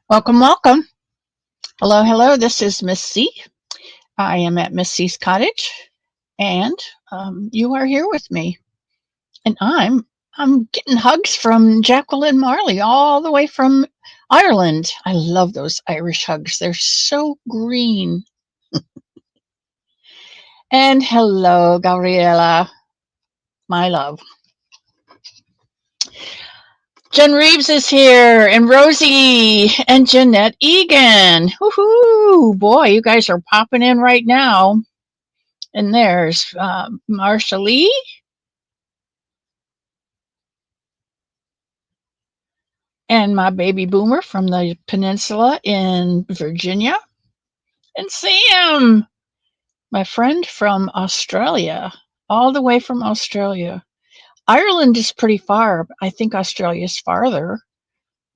Welcome, welcome. Hello, hello. This is Miss C. I am at Miss C's cottage, and you are here with me. And I'm getting hugs from Jacqueline Marley, all the way from Ireland. I love those Irish hugs. They're so green. And hello, Gabriela, my love. Jen Reeves is here, and Rosie, and Jeanette Egan. Woohoo! Boy, you guys are popping in right now. And there's Marsha Lee and my baby boomer from the peninsula in Virginia. And Sam, my friend from Australia, all the way from Australia. Ireland is pretty far. I think Australia is farther.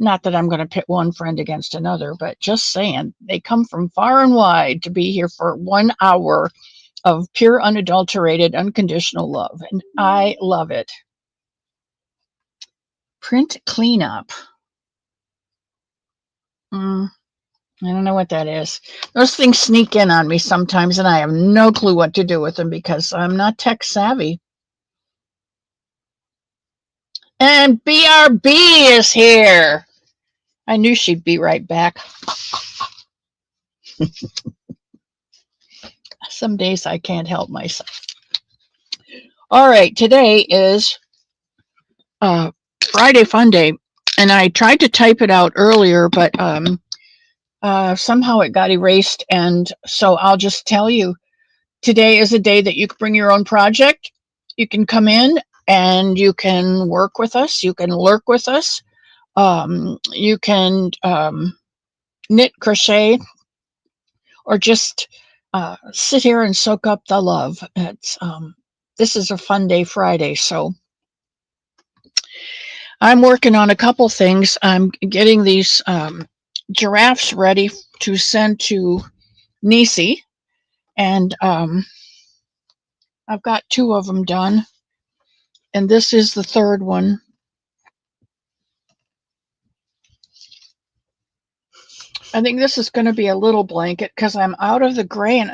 Not that I'm going to pit one friend against another, but just saying, they come from far and wide to be here for 1 hour of pure, unadulterated, unconditional love. And I love it. Print cleanup. I don't know what that is. Those things sneak in on me sometimes, and I have no clue what to do with them because I'm not tech savvy. And BRB is here. I knew she'd be right back. Some days I can't help myself. All right, today is Friday Fun Day, and I tried to type it out earlier, but somehow it got erased, and so I'll just tell you. Today is a day that you can bring your own project. You can come in and you can work with us. You can lurk with us. You can knit, crochet, or just sit here and soak up the love. This is a fun day Friday, so I'm working on a couple things. I'm getting these giraffes ready to send to Nisi, and I've got 2 of them done, and this is the 3rd one. I think this is going to be a little blanket because I'm out of the gray, and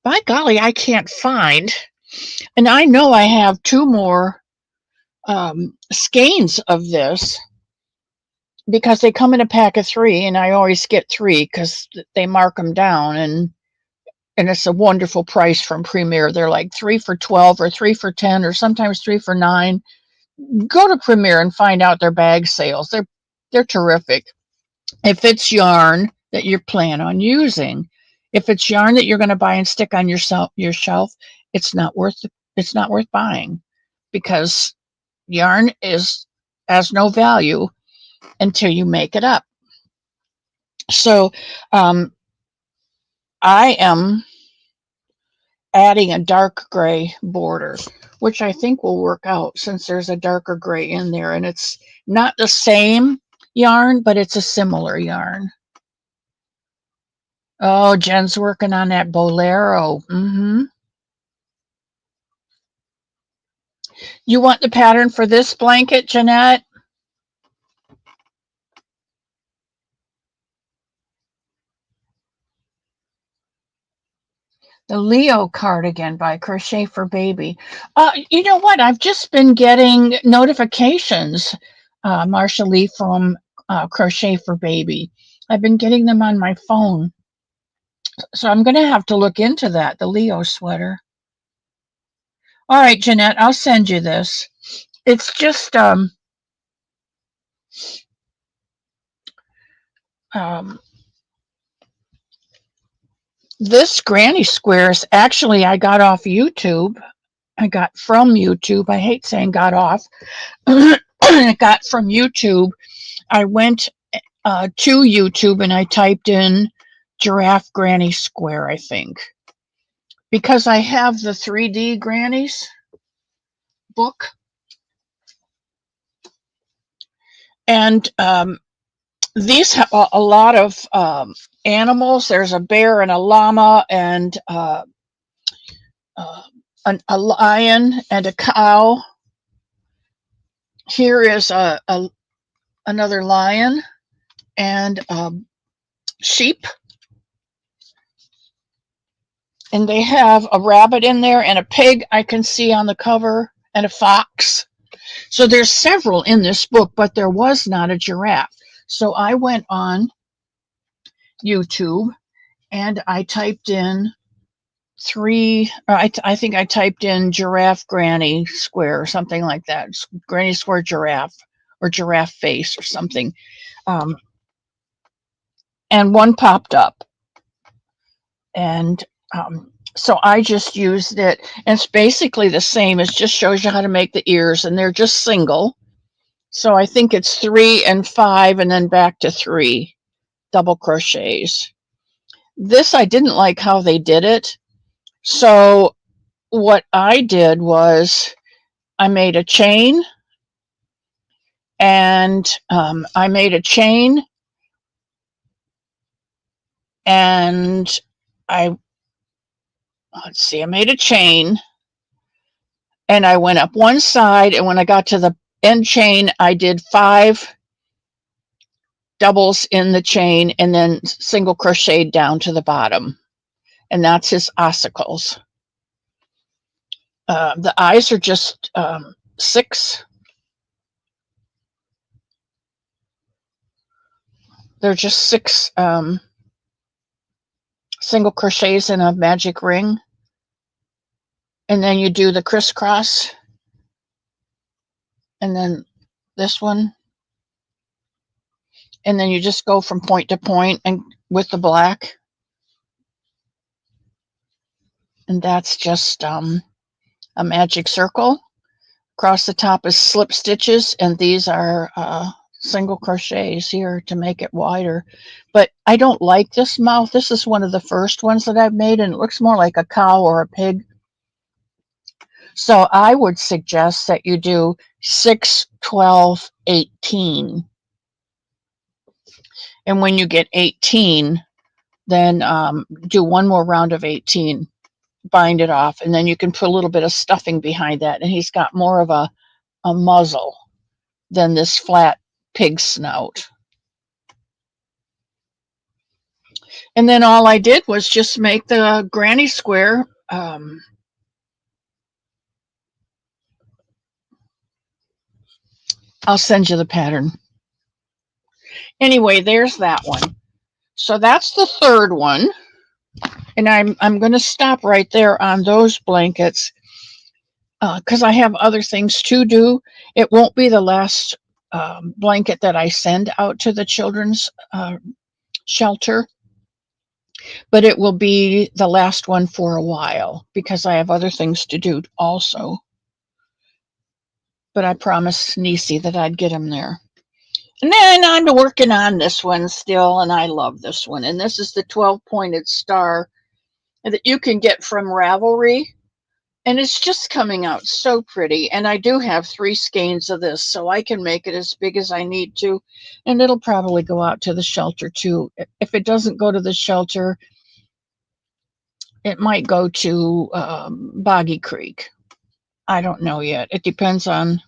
by golly, I can't find. And I know I have 2 more skeins of this because they come in a pack of 3, and I always get 3 because they mark them down, and it's a wonderful price from Premier. They're like 3 for 12 or 3 for 10 or sometimes 3 for 9. Go to Premier and find out their bag sales. They're terrific. If it's yarn that you plan on using, if it's yarn that you're going to buy and stick on your shelf, it's not worth buying because yarn has no value until you make it up. So I am adding a dark gray border, which I think will work out since there's a darker gray in there, and it's not the same yarn, but it's a similar yarn. Oh, Jen's working on that bolero. You want the pattern for this blanket, Jeanette? The Leo cardigan by Crochet for Baby. You know what? I've just been getting notifications, Marsha Lee, from Crochet for Baby. I've been getting them on my phone. So I'm going to have to look into that, the Leo sweater. All right, Jeanette, I'll send you this. It's just this granny squares, actually, I got off YouTube. I got from YouTube. I hate saying got off. I got from YouTube. I went to YouTube and I typed in giraffe granny square, I think, because I have the 3D grannies book. And these have a lot of animals. There's a bear and a llama and a lion and a cow. Here is another lion and sheep, and they have a rabbit in there and a pig I can see on the cover and a fox. So there's several in this book, but there was not a giraffe. So I went on YouTube and I typed in I think I typed in giraffe granny square or something like that. Granny square giraffe or giraffe face or something. Um, and one popped up. And so I just used it. And it's basically the same. It just shows you how to make the ears, and they're just single. So I think it's 3 and 5 and then back to 3 double crochets. This, I didn't like how they did it. So what I did was I made a chain, and I made a chain, and I made a chain, and I went up one side, and when I got to the end chain, I did 5 doubles in the chain and then single crocheted down to the bottom, and that's his ossicles. The eyes are just 6. They're just 6 single crochets in a magic ring, and then you do the crisscross, and then this one, and then you just go from point to point and with the black, and that's just a magic circle. Across the top is slip stitches, and these are single crochets here to make it wider. But I don't like this mouth. This is one of the first ones that I've made, and it looks more like a cow or a pig. So I would suggest that you do 6, 12, 18. And when you get 18, then do one more round of 18, bind it off, and then you can put a little bit of stuffing behind that. And he's got more of a muzzle than this flat pig snout. And then all I did was just make the granny square. I'll send you the pattern. Anyway, there's that one. So that's the third one. And I'm going to stop right there on those blankets because I have other things to do. It won't be the last blanket that I send out to the children's shelter, but it will be the last one for a while because I have other things to do also. But I promised Nisi that I'd get him there. And then I'm working on this one still, and I love this one. And this is the 12-pointed star that you can get from Ravelry. And it's just coming out so pretty. And I do have 3 skeins of this, so I can make it as big as I need to. And it'll probably go out to the shelter too. If it doesn't go to the shelter, it might go to Boggy Creek. I don't know yet. It depends on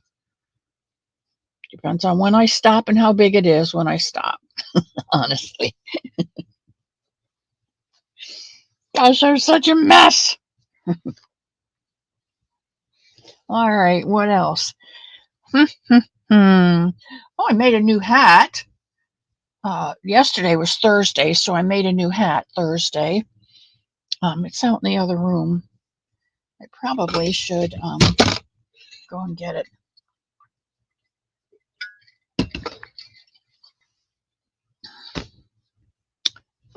when I stop and how big it is when I stop, honestly. Gosh, they're such a mess. All right, what else? Oh, I made a new hat. Yesterday was Thursday, so I made a new hat Thursday. It's out in the other room. I probably should go and get it.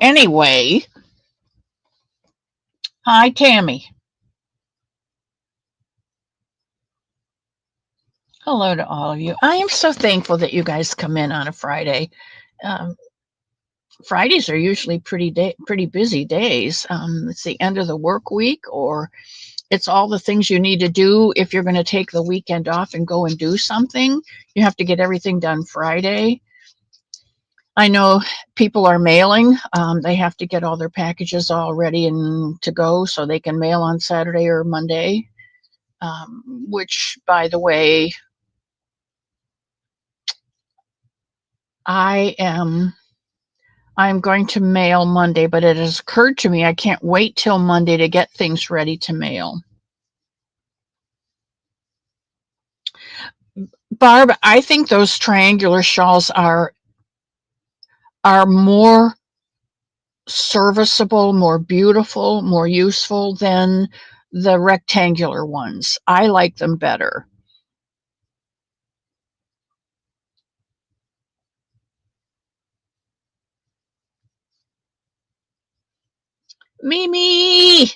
Anyway, hi, Tammy. Hello to all of you. I am so thankful that you guys come in on a Friday. Fridays are usually pretty busy days. It's the end of the work week, or it's all the things you need to do if you're going to take the weekend off and go and do something. You have to get everything done Friday. I know people are mailing. They have to get all their packages all ready and to go so they can mail on Saturday or Monday, which, by the way, I I'm going to mail Monday, but it has occurred to me I can't wait till Monday to get things ready to mail. Barb, I think those triangular shawls are more serviceable, more beautiful, more useful than the rectangular ones. I like them better. Mimi!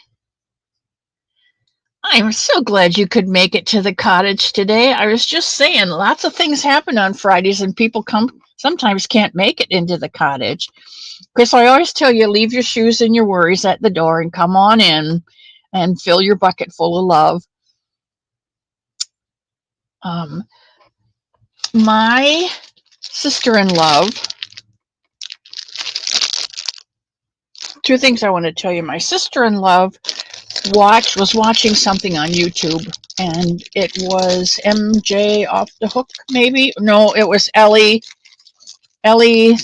I'm so glad you could make it to the cottage today. I was just saying, lots of things happen on Fridays, and people sometimes can't make it into the cottage. Chris, I always tell you, leave your shoes and your worries at the door and come on in and fill your bucket full of love. My sister-in-law, two things I want to tell you. My sister-in-law was watching something on YouTube, and it was MJ Off the Hook, maybe? No, it was Ellie. I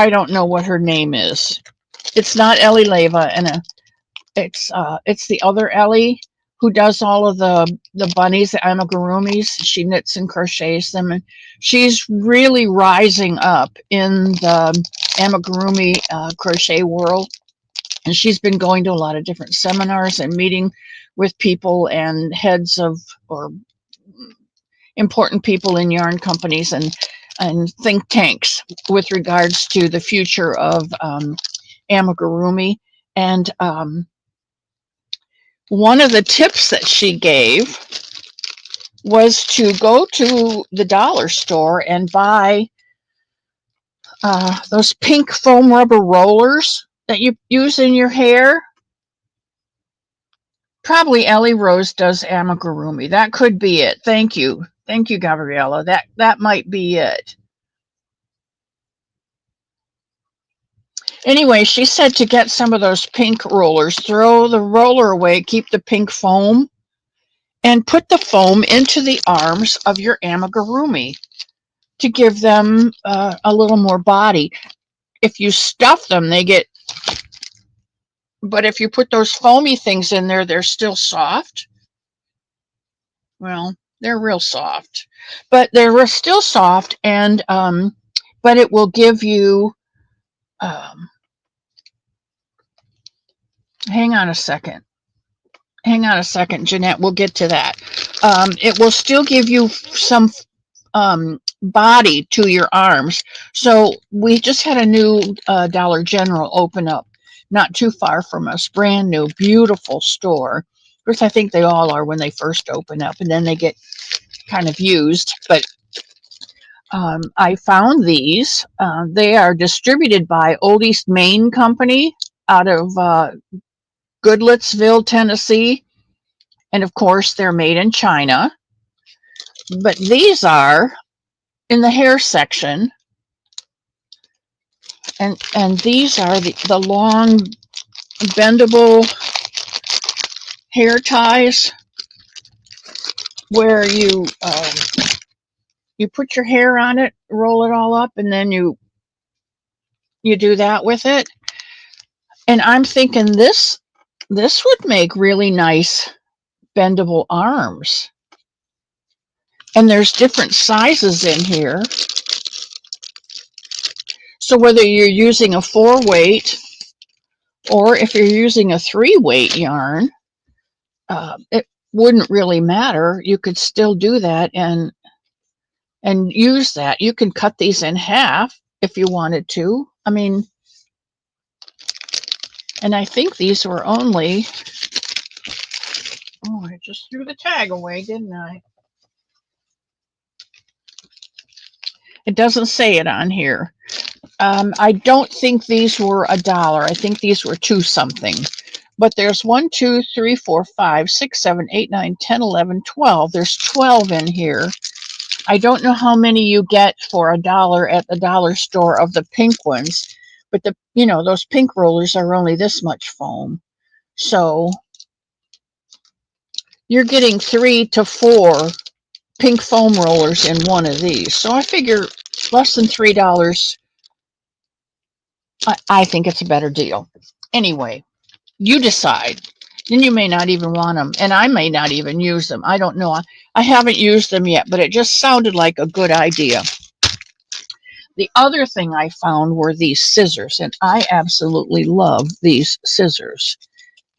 don't know what her name is. It's not Ellie Leva, and it's the other Ellie who does all of the bunnies, the amigurumis. She knits and crochets them, and she's really rising up in the amigurumi crochet world. And she's been going to a lot of different seminars and meeting with people and heads of or important people in yarn companies and think tanks with regards to the future of amigurumi. And one of the tips that she gave was to go to the dollar store and buy those pink foam rubber rollers that you use in your hair. Probably Ellie Rose does amigurumi. That could be it. Thank you, Gabriella. That might be it. Anyway, she said to get some of those pink rollers, throw the roller away, keep the pink foam, and put the foam into the arms of your amigurumi to give them a little more body. If you stuff them, they get, but if you put those foamy things in there, they're still soft. Well, they're real soft, but they're still soft, and but it will give you. Hang on a second, Jeanette. We'll get to that. It will still give you some body to your arms. So we just had a new Dollar General open up not too far from us, brand new, beautiful store. Of course, I think they all are when they first open up, and then they get kind of used. But I found these. They are distributed by Old East Main Company out of Goodlettsville, Tennessee. And of course, they're made in China. But these are in the hair section. And these are the long, bendable hair ties where you put your hair on it, roll it all up, and then you do that with it. And I'm thinking this would make really nice bendable arms. And there's different sizes in here. So whether you're using a 4-weight or if you're using a 3-weight yarn, it wouldn't really matter. You could still do that and use that. You can cut these in half if you wanted to. I mean, and I think these were only, oh, I just threw the tag away, didn't I? It doesn't say it on here. I don't think these were $1. I think these were 2 something. But there's 1, 2, 3, 4, 5, 6, 7, 8, 9, 10, 11, 12. There's 12 in here. I don't know how many you get for $1 at the dollar store of the pink ones, but those pink rollers are only this much foam. So you're getting 3 to 4 pink foam rollers in one of these. So I figure less than $3, I think it's a better deal. Anyway, you decide. And you may not even want them, and I may not even use them. I don't know. I haven't used them yet, but it just sounded like a good idea. The other thing I found were these scissors, and I absolutely love these scissors.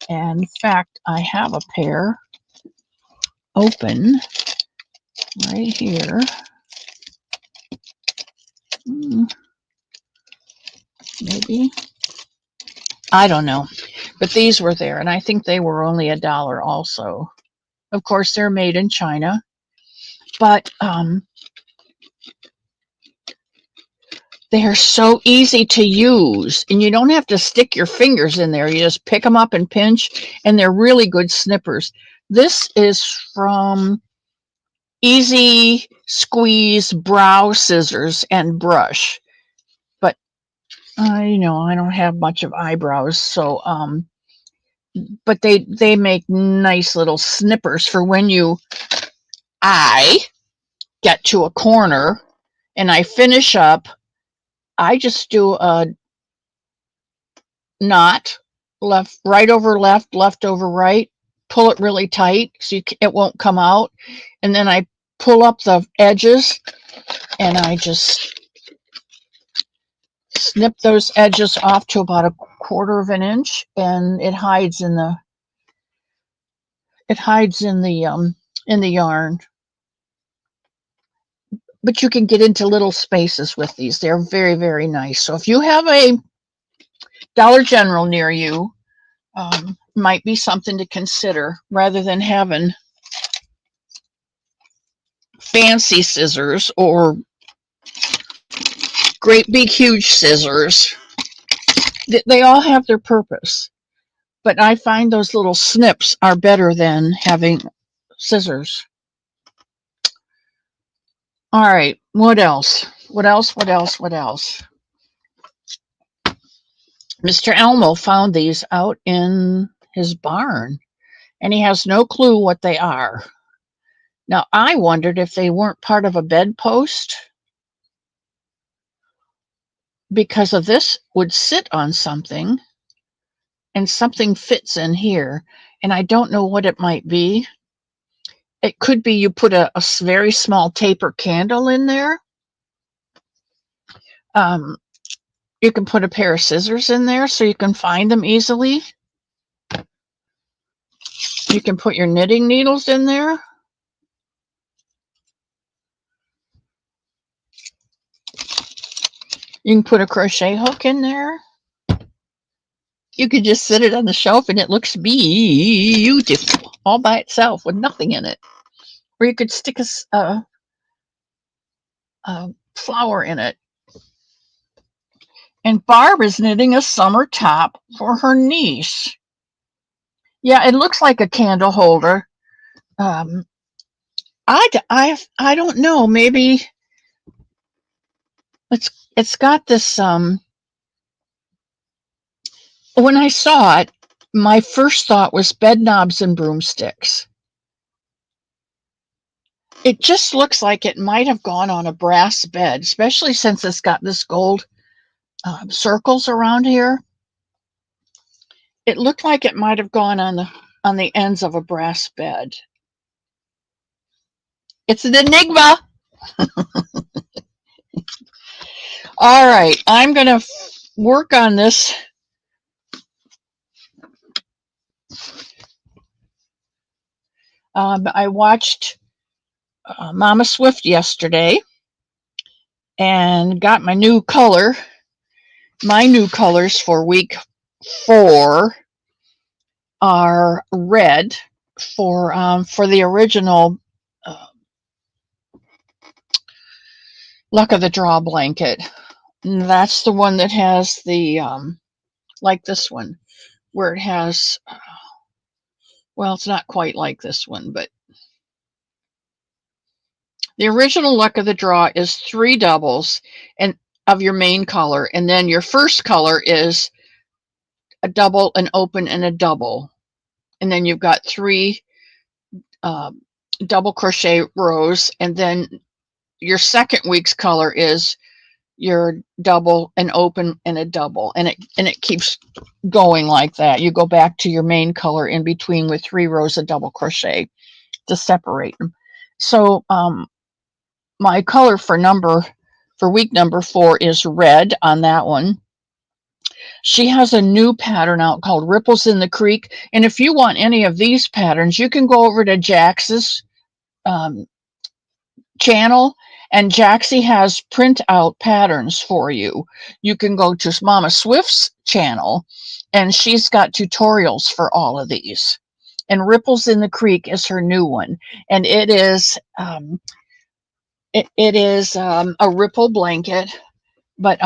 And in fact, I have a pair open right here. Maybe. I don't know. But these were there, and I think they were only $1 also. Of course, they're made in China. But they are so easy to use, and you don't have to stick your fingers in there. You just pick them up and pinch, and they're really good snippers. This is from Easy Squeeze Brow Scissors and Brush. But I don't have much of eyebrows, so but they make nice little snippers for when I get to a corner and I finish up. I just do a knot, right over left, left over right, pull it really tight so it won't come out, and then I pull up the edges and I just snip those edges off to about 1/4 of an inch, and it hides in the yarn. But you can get into little spaces with these. They're very, very nice. So if you have a Dollar General near you, might be something to consider rather than having fancy scissors or great big huge scissors. They all have their purpose, but I find those little snips are better than having scissors. All right, what else? What else? Mr. Elmo found these out in his barn, and he has no clue what they are. Now, I wondered if they weren't part of a bedpost, because of this would sit on something, and something fits in here, and I don't know what it might be. It could be you put a very small taper candle in there. You can put a pair of scissors in there so you can find them easily. You can put your knitting needles in there. You can put a crochet hook in there. You could just sit it on the shelf and it looks beautiful all by itself with nothing in it. Or you could stick a flower in it. And Barb is knitting a summer top for her niece. Yeah, it looks like a candle holder. I don't know. Maybe it's got this. When I saw it, my first thought was bed knobs and broomsticks. It just looks like it might have gone on a brass bed, especially since it's got this gold circles around here. It looked like it might have gone on the ends of a brass bed. It's an enigma. All right, I'm going to work on this. I watched Mama Swift yesterday and got my new color. My new colors for week 4 are red for the original Luck of the Draw blanket. And that's the one that has the like this one, where it has well, it's not quite like this one, but the original Luck of the Draw is 3 doubles and of your main color, and then your first color is a double, an open, and a double, and then you've got 3 double crochet rows, and then your second week's color is your double, an open, and a double, and it keeps going like that. You go back to your main color in between with 3 rows of double crochet to separate them. So my color for week number 4 is red on that one. She has a new pattern out called Ripples in the Creek, and if you want any of these patterns, you can go over to Jax's channel, and Jaxie has print out patterns for you. You can go to Mama Swift's channel, and she's got tutorials for all of these. And Ripples in the Creek is her new one, and it is a ripple blanket, but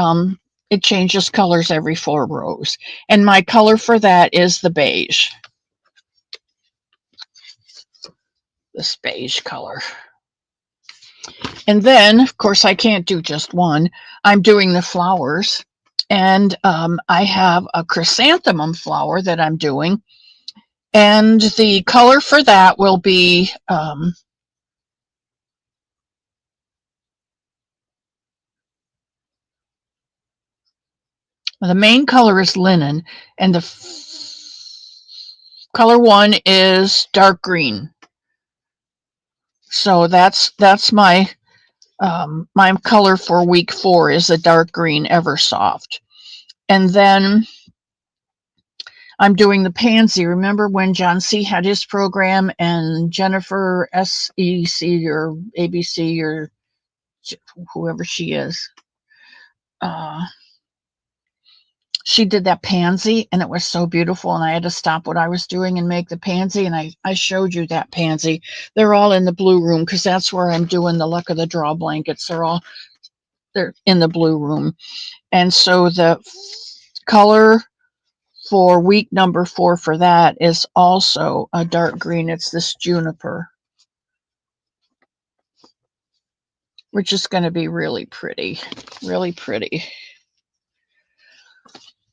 it changes colors every 4 rows. And my color for that is the beige. This beige color. And then, of course, I can't do just one. I'm doing the flowers. And I have a chrysanthemum flower that I'm doing. And the color for that will be the main color is linen, and the color 1 is dark green. So that's my my color for week 4 is a dark green Eversoft. And then I'm doing the pansy. Remember when John C. had his program and Jennifer SEC or ABC or whoever she is, she did that pansy, and it was so beautiful, and I had to stop what I was doing and make the pansy, and I showed you that pansy. They're all in the blue room because that's where I'm doing the Luck of the Draw blankets. They're in the blue room. And so the color for week number 4 for that is also a dark green. It's this juniper, which is going to be really pretty, really pretty.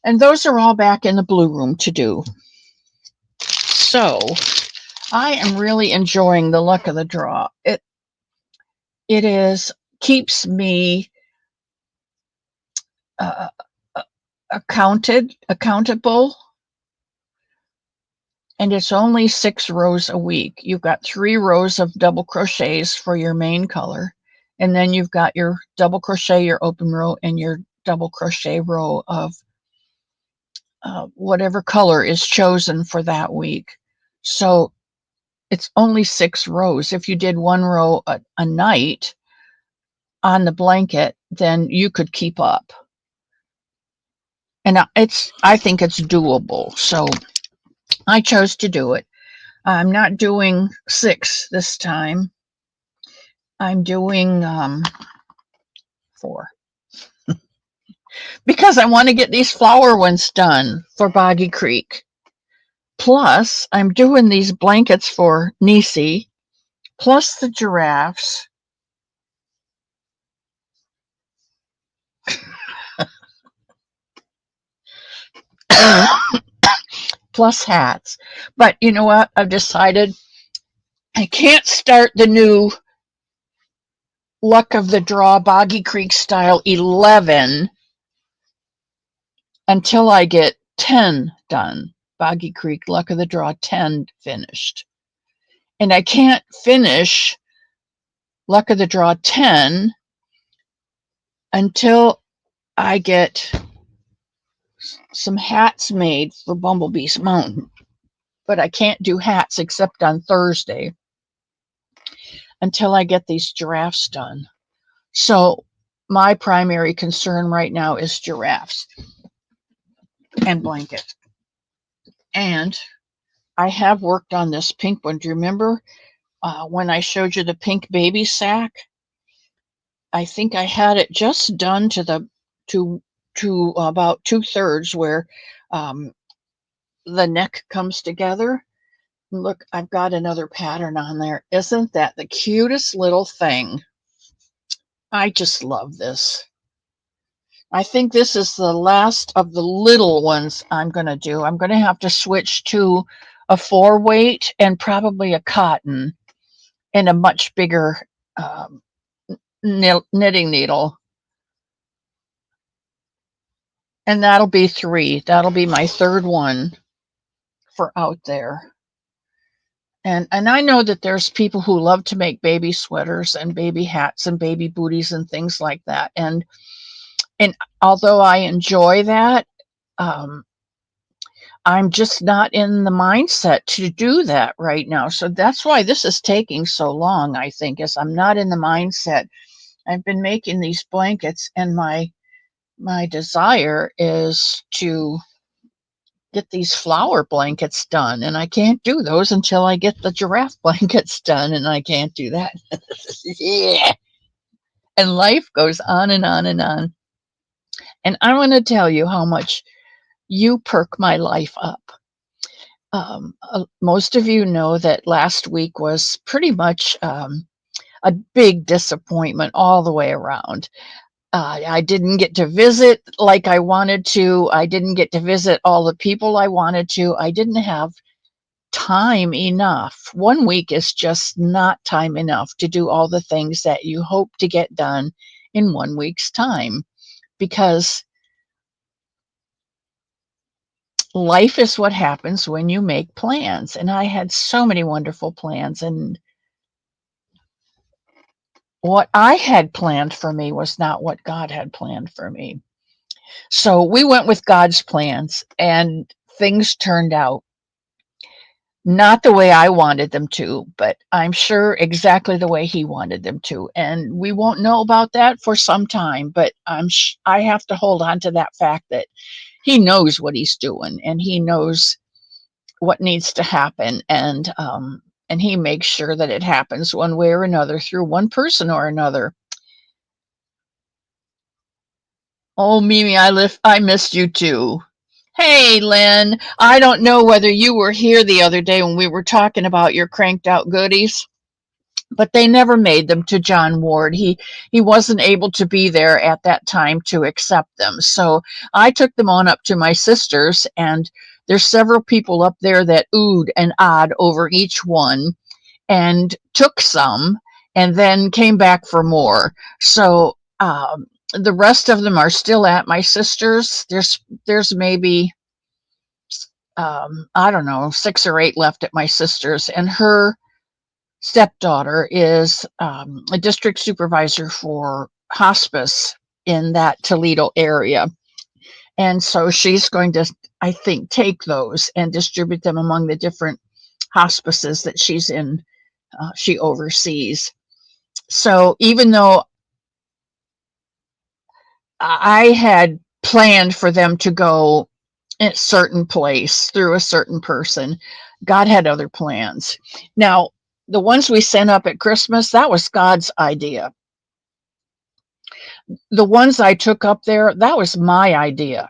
And those are all back in the blue room to do. So I am really enjoying the Luck of the Draw. It keeps me accountable, and it's only 6 rows a week. You've got 3 rows of double crochets for your main color, and then you've got your double crochet, your open row, and your double crochet row of whatever color is chosen for that week. So it's only 6 rows. If you did 1 row a night on the blanket, then you could keep up. And I think it's doable. So I chose to do it. I'm not doing 6 this time. I'm doing 4. Because I want to get these flower ones done for Boggy Creek. Plus, I'm doing these blankets for Nisi, plus the giraffes. Plus hats. But you know what? I've decided I can't start the new Luck of the Draw Boggy Creek Style 11 until I get 10 done. Boggy Creek Luck of the Draw 10 finished. And I can't finish Luck of the Draw 10 until I get some hats made for Bumblebee's Mountain. But I can't do hats except on Thursday until I get these giraffes done. So my primary concern right now is giraffes and blanket. And I have worked on this pink one. Do you remember when I showed you the pink baby sack? I think I had it just done to about 2/3 where the neck comes together. Look, I've got another pattern on there. Isn't that the cutest little thing? I just love this. I think this is the last of the little ones I'm going to do. I'm going to have to switch to a 4-weight and probably a cotton and a much bigger knitting needle. And that'll be 3. That'll be my 3rd one for out there. And I know that there's people who love to make baby sweaters and baby hats and baby booties and things like that. And although I enjoy that, I'm just not in the mindset to do that right now. So that's why this is taking so long, I think, is I'm not in the mindset. I've been making these blankets, and my desire is to get these flower blankets done, and I can't do those until I get the giraffe blankets done, and I can't do that. Yeah. And life goes on and on and on. And I want to tell you how much you perk my life up. Most of you know that last week was pretty much a big disappointment all the way around. I didn't get to visit like I wanted to. I didn't get to visit all the people I wanted to. I didn't have time enough. 1 week is just not time enough to do all the things that you hope to get done in 1 week's time, because life is what happens when you make plans. And I had so many wonderful plans, and what I had planned for me was not what God had planned for me. So we went with God's plans, and things turned out not the way I wanted them to, but I'm sure exactly the way He wanted them to. And we won't know about that for some time, but I have to hold on to that fact that He knows what He's doing, and He knows what needs to happen, and He makes sure that it happens one way or another through one person or another. Oh, Mimi, I missed you too. Hey, Lynn, I don't know whether you were here the other day when we were talking about your cranked out goodies, but they never made them to John Ward. He wasn't able to be there at that time to accept them. So I took them on up to my sister's, and there's several people up there that oohed and ahed over each one and took some and then came back for more. So the rest of them are still at my sister's. There's maybe I don't know, 6 or 8 left at my sister's, and her stepdaughter is a district supervisor for hospice in that Toledo area. And so she's going to, I think, take those and distribute them among the different hospices that she's in, she oversees. So even though I had planned for them to go in a certain place through a certain person, God had other plans. Now, the ones we sent up at Christmas, that was God's idea. The ones I took up there, that was my idea.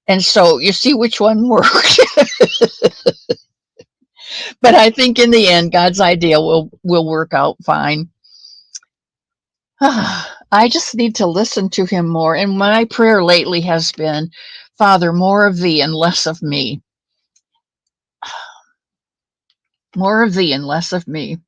And so you see which one worked. But I think in the end, God's idea will work out fine. I just need to listen to Him more. And my prayer lately has been, Father, more of Thee and less of me. More of Thee and less of me.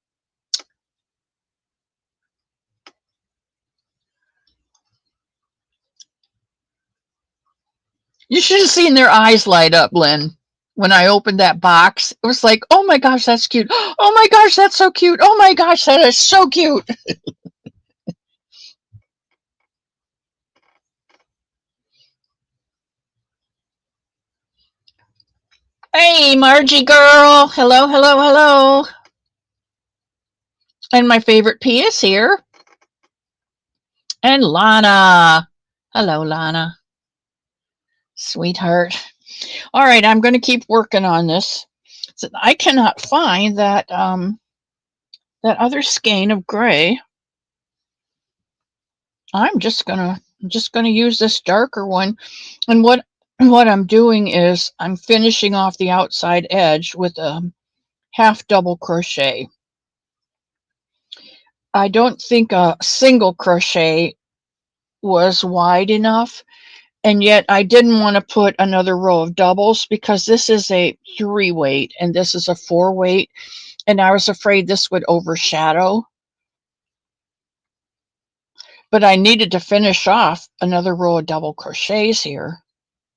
You should have seen their eyes light up, Lynn. When I opened that box, it was like, oh my gosh, that's cute. Oh my gosh, that's so cute. Oh my gosh, that is so cute. Hey, Margie girl. Hello, hello, hello. And my favorite P is here. And Lana. Hello, Lana. Sweetheart. All right, I'm going to keep working on this. So I cannot find that that other skein of gray. I'm just gonna use this darker one. And what I'm doing is I'm finishing off the outside edge with a half double crochet. I don't think a single crochet was wide enough, and yet I didn't want to put another row of doubles because this is a 3 weight and this is a 4 weight, and I was afraid this would overshadow. but I needed to finish off another row of double crochets here,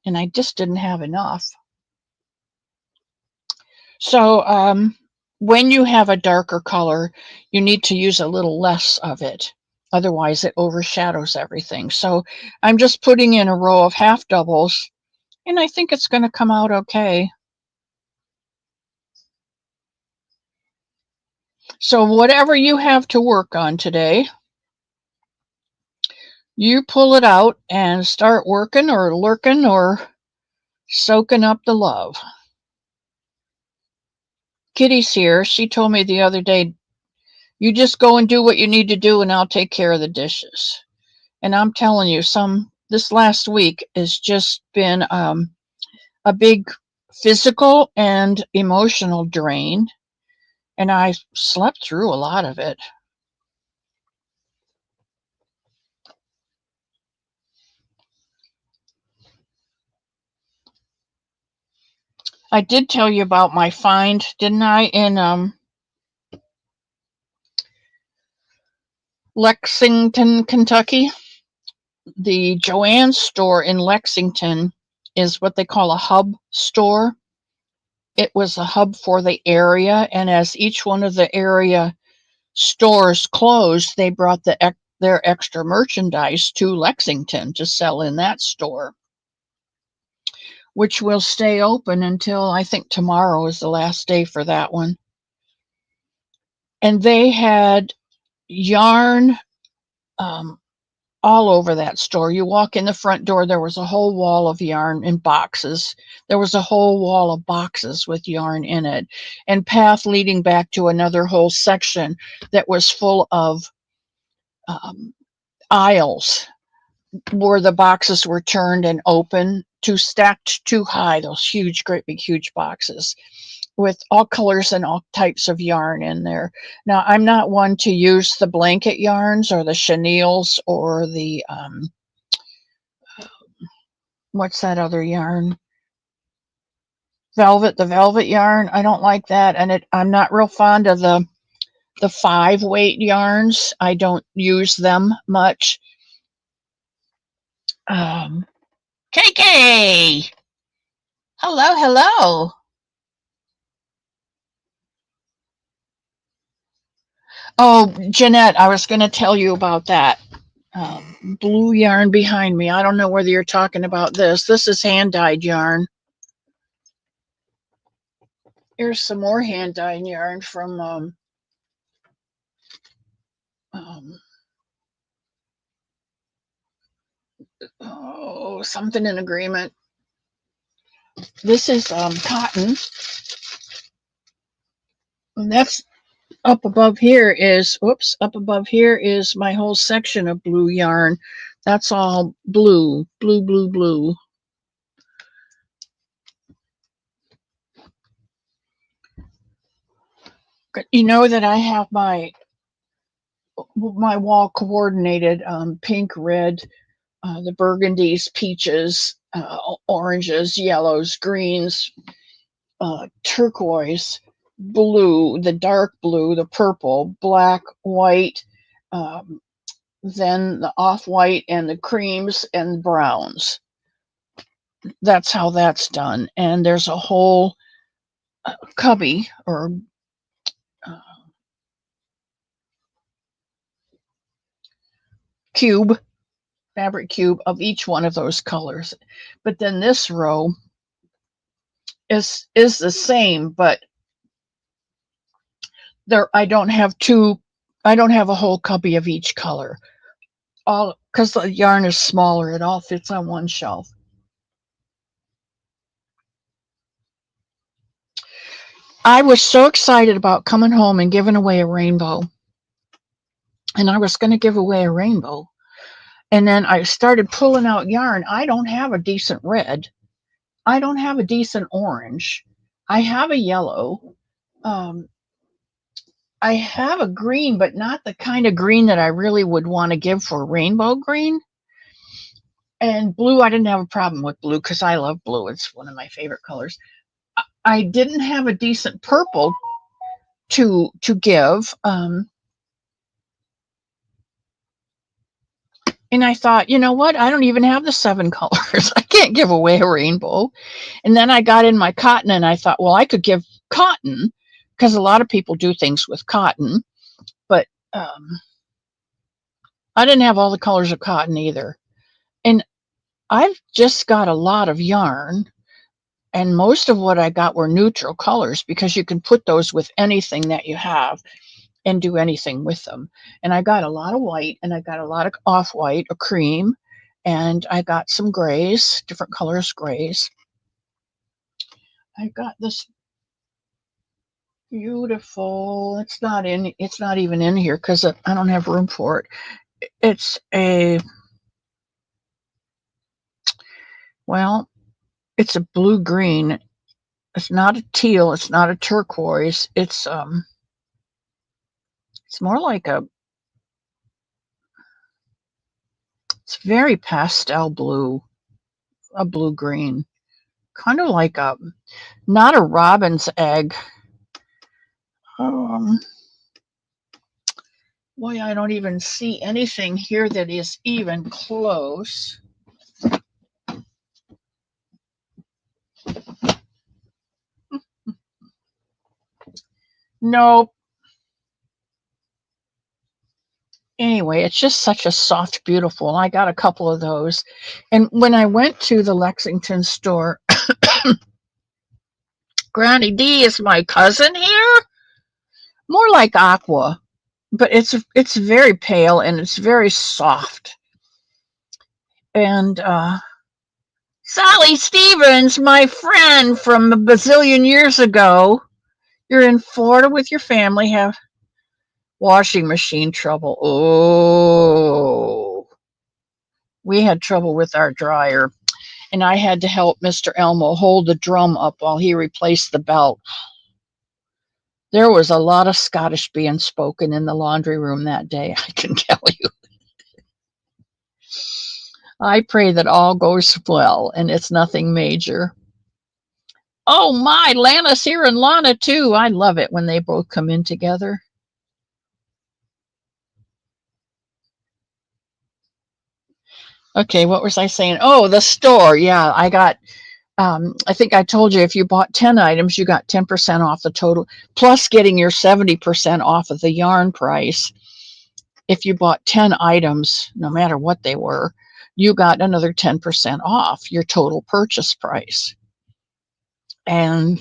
and I just didn't have enough. So when you have a darker color, you need to use a little less of it. Otherwise, it overshadows everything. So I'm just putting in a row of half doubles, and I think it's going to come out okay. So whatever you have to work on today, you pull it out and start working or lurking or soaking up the love. Kitty's here. She told me the other day, you just go and do what you need to do and I'll take care of the dishes. And I'm telling you, this last week has just been a big physical and emotional drain, and I slept through a lot of it. I did tell you about my find, didn't I, in Lexington, Kentucky? The Joann's store in Lexington is what they call a hub store. It was a hub for the area, and as each one of the area stores closed, they brought their extra merchandise to Lexington to sell in that store, which will stay open until I think tomorrow is the last day for that one. And they had yarn all over that store. You walk in the front door, there was a whole wall of yarn in boxes. There was a whole wall of boxes with yarn in it, and path leading back to another whole section that was full of aisles where the boxes were turned and open to stacked too high, those huge, great big, huge boxes with all colors and all types of yarn in there. Now, I'm not one to use the blanket yarns or the chenilles or the, what's that other yarn? The velvet yarn. I don't like that. And I'm not real fond of the 5-weight yarns. I don't use them much. KK! Hello, hello. Oh, Jeanette, I was going to tell you about that. Blue yarn behind me. I don't know whether you're talking about this. This is hand-dyed yarn. Here's some more hand-dyed yarn from something in agreement. This is cotton. And that's up above here is my whole section of blue yarn. That's all blue, blue, blue, blue. You know that I have my wall coordinated pink, red, the burgundies, peaches, oranges, yellows, greens, turquoise, blue, the dark blue, the purple, black, white, then the off-white and the creams and browns. That's how that's done. And there's a whole cubby or fabric cube of each one of those colors. But then this row is the same, but I don't have a whole cubby of each color. All because the yarn is smaller, it all fits on one shelf. I was so excited about coming home and giving away a rainbow. And I was going to give away a rainbow. And then I started pulling out yarn. I don't have a decent red. I don't have a decent orange. I have a yellow. I have a green, but not the kind of green that I really would want to give for rainbow green. And blue, I didn't have a problem with blue because I love blue. It's one of my favorite colors. I didn't have a decent purple to give. And I thought, you know what? I don't even have the 7 colors. I can't give away a rainbow. And then I got in my cotton and I thought, well, I could give cotton because a lot of people do things with cotton. But I didn't have all the colors of cotton either. And I've just got a lot of yarn. And most of what I got were neutral colors because you can put those with anything that you have and do anything with them. And I got a lot of white and I got a lot of off-white, a cream, and I got some grays, different colors grays. I got this beautiful, it's not even in here because I don't have room for it. It's a, well, it's a blue-green. It's not a teal, it's not a turquoise. It's more like it's very pastel blue, a blue-green. Kind of like not a robin's egg. Boy, I don't even see anything here that is even close. Nope. Anyway, it's just such a soft, beautiful. And I got a couple of those. And when I went to the Lexington store, Granny D, is my cousin here? More like aqua, but it's very pale and it's very soft. And Sally Stevens, my friend from a bazillion years ago. You're in Florida with your family, have washing machine trouble. Oh, we had trouble with our dryer, and I had to help Mr. Elmo hold the drum up while he replaced the belt. There was a lot of Scottish being spoken in the laundry room that day, I can tell you. I pray that all goes well and it's nothing major. Oh my, Lana's here and Lana too. I love it when they both come in together. Okay, what was I saying? Oh, the store. Yeah, I got, I think I told you if you bought 10 items, you got 10% off the total, plus getting your 70% off of the yarn price. If you bought 10 items, no matter what they were, you got another 10% off your total purchase price. And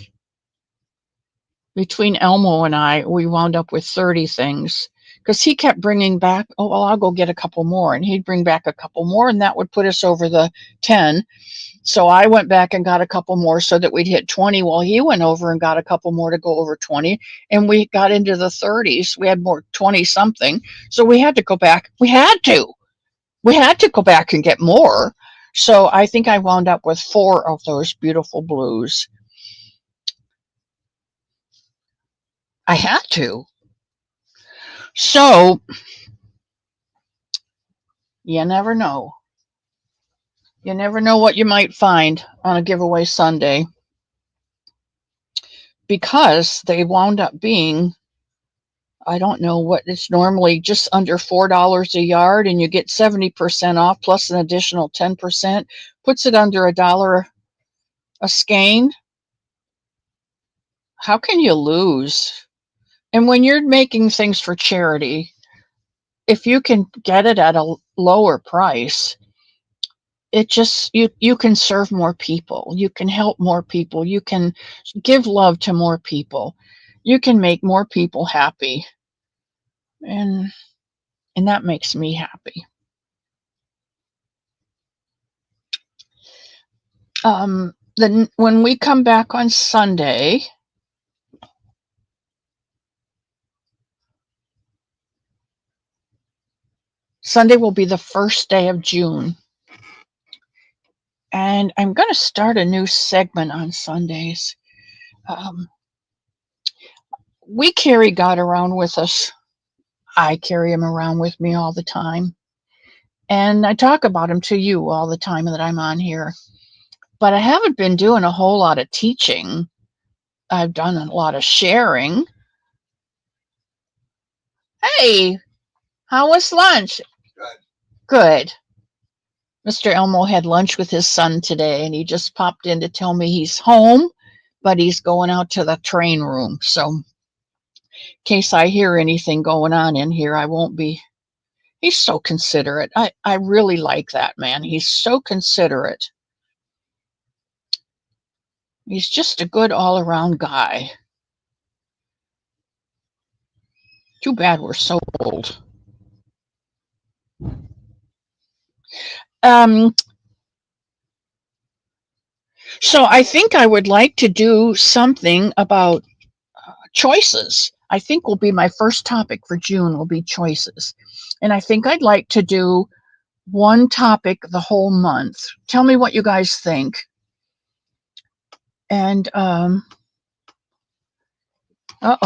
between Elmo and I, we wound up with 30 things because he kept bringing back, oh, well, I'll go get a couple more. And he'd bring back a couple more, and that would put us over the 10. So I went back and got a couple more so that we'd hit 20 while he went over and got a couple more to go over 20. And we got into the 30s. We had more 20 something. So we had to go back. We had to go back and get more. So I think I wound up with 4 of those beautiful blues. I had to. So you never know. You never know what you might find on a giveaway Sunday, because they wound up being, I don't know what, it's normally just under $4 a yard, and you get 70% off plus an additional 10%, puts it under $1 a skein. How can you lose? And when you're making things for charity, if you can get it at a lower price, it just, you can serve more people, you can help more people, you can give love to more people, you can make more people happy, and that makes me happy. Then when we come back on Sunday, will be the first day of June. And I'm going to start a new segment on Sundays. We carry God around with us. I carry him around with me all the time. And I talk about him to you all the time that I'm on here. But I haven't been doing a whole lot of teaching. I've done a lot of sharing. Hey, how was lunch? Good. Mr. Elmo had lunch with his son today, and he just popped in to tell me he's home, but he's going out to the train room. So, in case I hear anything going on in here, I won't be. He's so considerate. I really like that man. He's so considerate. He's just a good all around guy. Too bad we're so old. Um, so I think I would like to do something about choices. I think will be my first topic for June will be choices. And I think I'd like to do one topic the whole month. Tell me what you guys think. And uh-oh,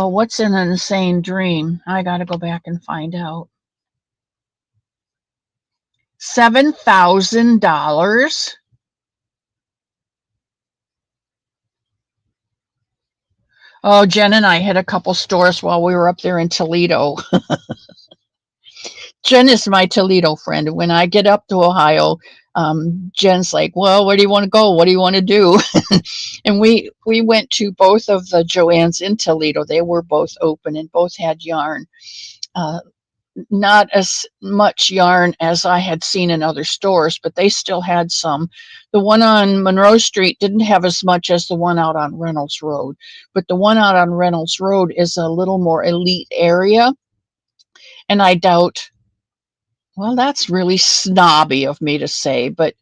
what's an insane dream? I got to go back and find out. $7,000. Oh, Jen and I hit a couple stores while we were up there in Toledo. Jen is my Toledo friend. When I get up to Ohio, Jen's like, "Well, where do you want to go? What do you want to do?" And we went to both of the Joann's in Toledo. They were both open and both had yarn. Uh, not as much yarn as I had seen in other stores, but they still had some. The one on Monroe Street didn't have as much as the one out on Reynolds Road, but the one out on Reynolds Road is a little more elite area, and I doubt, well, that's really snobby of me to say, but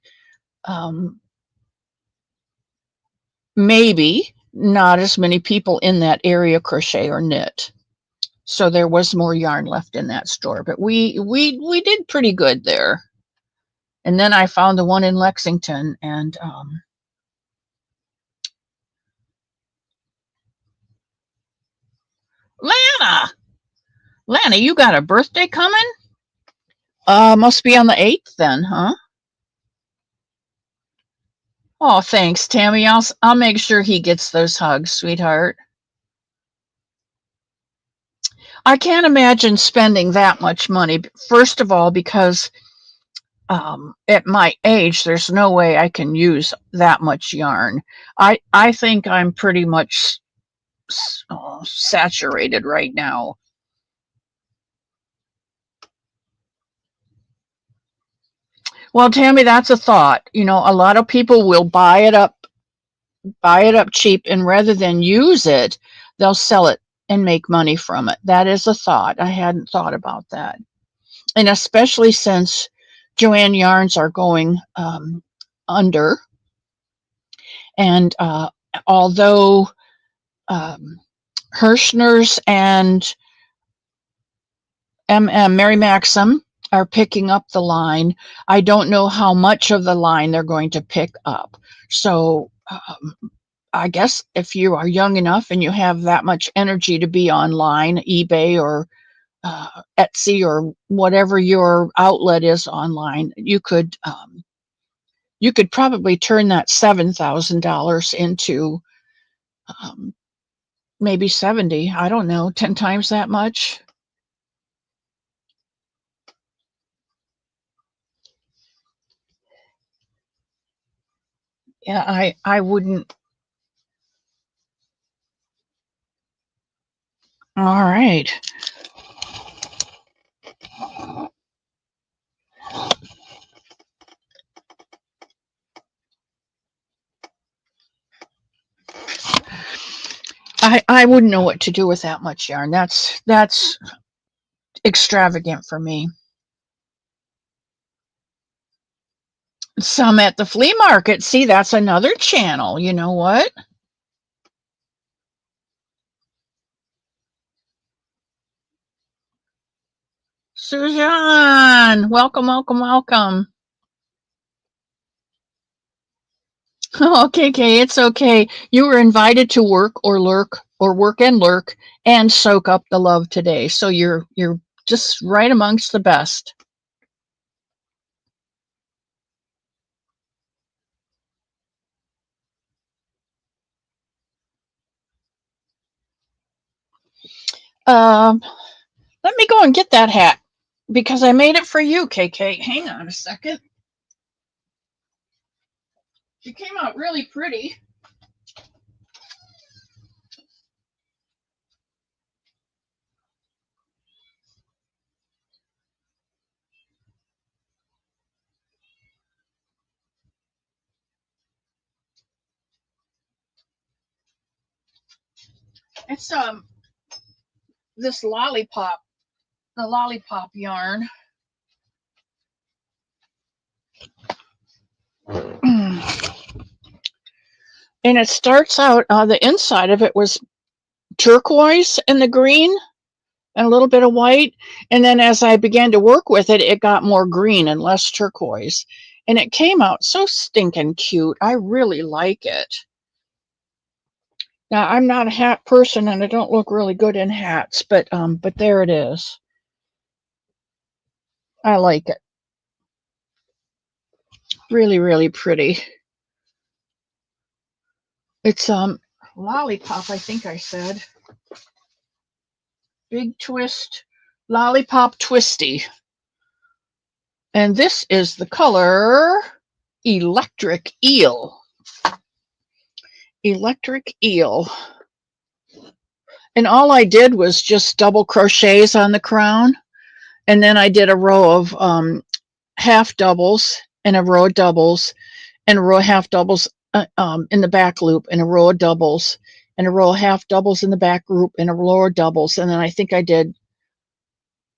um, maybe not as many people in that area crochet or knit. So there was more yarn left in that store, but we did pretty good there. And then I found the one in Lexington, and Lana, Lana, you got a birthday coming? Must be on the 8th then, huh? Oh, thanks, Tammy. I'll make sure he gets those hugs, sweetheart. I can't imagine spending that much money. First of all, because at my age, there's no way I can use that much yarn. I think I'm pretty much saturated right now. Well, Tammy, that's a thought. You know, a lot of people will buy it up cheap, and rather than use it, they'll sell it and make money from it. That is a thought. I hadn't thought about that. And especially since Joann yarns are going under. And although Hirschner's and Mary Maxim are picking up the line, I don't know how much of the line they're going to pick up. So I guess if you are young enough and you have that much energy to be online, eBay or Etsy or whatever your outlet is online, you could probably turn that $7,000 into maybe 70. I don't know, 10 times that much. Yeah, I wouldn't. All right. I wouldn't know what to do with that much yarn. That's extravagant for me. Some at the flea market. See, that's another channel. You know what? Suzanne, welcome, welcome, welcome. Okay, okay, it's okay. You were invited to work or lurk or work and lurk and soak up the love today. So you're just right amongst the best. Um, Let me go and get that hat because I made it for you, KK. Hang on a second. She came out really pretty. It's this lollipop, the lollipop yarn. And it starts out, the inside of it was turquoise and the green and a little bit of white. And then as I began to work with it, it got more green and less turquoise. And it came out so stinking cute. I really like it. Now, I'm not a hat person and I don't look really good in hats, but there it is. I like it. Really, really pretty. It's lollipop, I think I said. Big twist, lollipop twisty. And this is the color Electric Eel. Electric Eel. And all I did was just double crochets on the crown. And then I did a row of half doubles and a row of doubles and a row of half doubles in the back loop and a row of doubles and a row of half doubles in the back group and a row of doubles. And then I think I did,